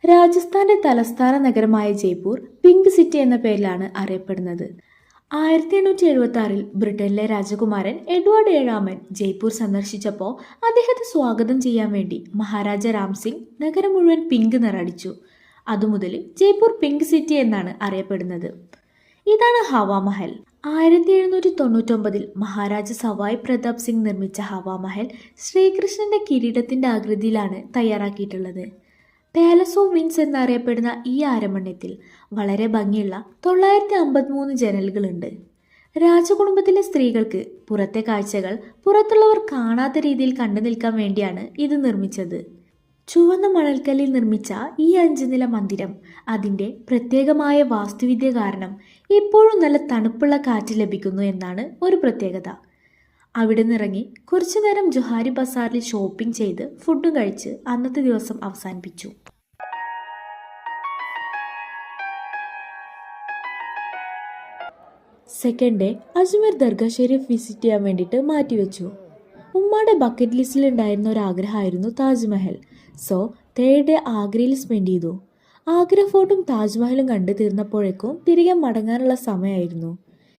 രാജസ്ഥാന്റെ തലസ്ഥാന നഗരമായ Jaipur pink city എന്ന പേരിലാണ് അറിയപ്പെടുന്നത്. 1876 ബ്രിട്ടനിലെ രാജകുമാരൻ എഡ്വേർഡ് ഏഴാമൻ ജയ്പൂർ സന്ദർശിച്ചപ്പോൾ അദ്ദേഹത്തെ സ്വാഗതം ചെയ്യാൻ വേണ്ടി മഹാരാജ രാം സിംഗ് നഗരം മുഴുവൻ പിങ്ക് നിറടിച്ചു. അതുമുതൽ ജയ്പൂർ പിങ്ക് സിറ്റി എന്നാണ് അറിയപ്പെടുന്നത്. ഇതാണ് ഹവാമഹൽ. 1799 മഹാരാജ സവായ് പ്രതാപ് സിംഗ് നിർമ്മിച്ച ഹവാമഹൽ ശ്രീകൃഷ്ണന്റെ കിരീടത്തിന്റെ ആകൃതിയിലാണ് തയ്യാറാക്കിയിട്ടുള്ളത്. പാലസ് ഓഫ് വിൻഡ്സ് എന്നറിയപ്പെടുന്ന ഈ ആരമണ്യത്തിൽ വളരെ ഭംഗിയുള്ള 953 ജനലുകളുണ്ട്. രാജകുടുംബത്തിലെ സ്ത്രീകൾക്ക് പുറത്തെ കാഴ്ചകൾ പുറത്തുള്ളവർ കാണാത്ത രീതിയിൽ കണ്ടു നിൽക്കാൻ വേണ്ടിയാണ് ഇത് നിർമ്മിച്ചത്. ചുവന്ന മണൽക്കല്ലിൽ നിർമ്മിച്ച ഈ 5 നില മന്ദിരം അതിൻ്റെ പ്രത്യേകമായ വാസ്തുവിദ്യ കാരണം ഇപ്പോഴും നല്ല തണുപ്പുള്ള കാറ്റ് ലഭിക്കുന്നു എന്നാണ് ഒരു പ്രത്യേകത. അവിടെ നിന്നിറങ്ങി കുറച്ചു നേരം ജോഹാരി ബസാറിൽ ഷോപ്പിംഗ് ചെയ്ത് ഫുഡും കഴിച്ച് അന്നത്തെ ദിവസം അവസാനിപ്പിച്ചു. Second day Ajmer Dargah Sharif visit ചെയ്യാൻ വേണ്ടിയിട്ട് മാറ്റിവെച്ചു. ഉമ്മയുടെ ബക്കറ്റ് ലിസ്റ്റിൽ ഉണ്ടായിരുന്ന ഒരു ആഗ്രഹമായിരുന്നു താജ്മഹൽ. സോ തേർഡ് ഡേ ആഗ്രയിൽ സ്പെൻഡ് ചെയ്തു. ആഗ്ര ഫോർട്ടും താജ്മഹലും കണ്ടു തീർന്നപ്പോഴേക്കും തിരികെ മടങ്ങാനുള്ള സമയമായിരുന്നു.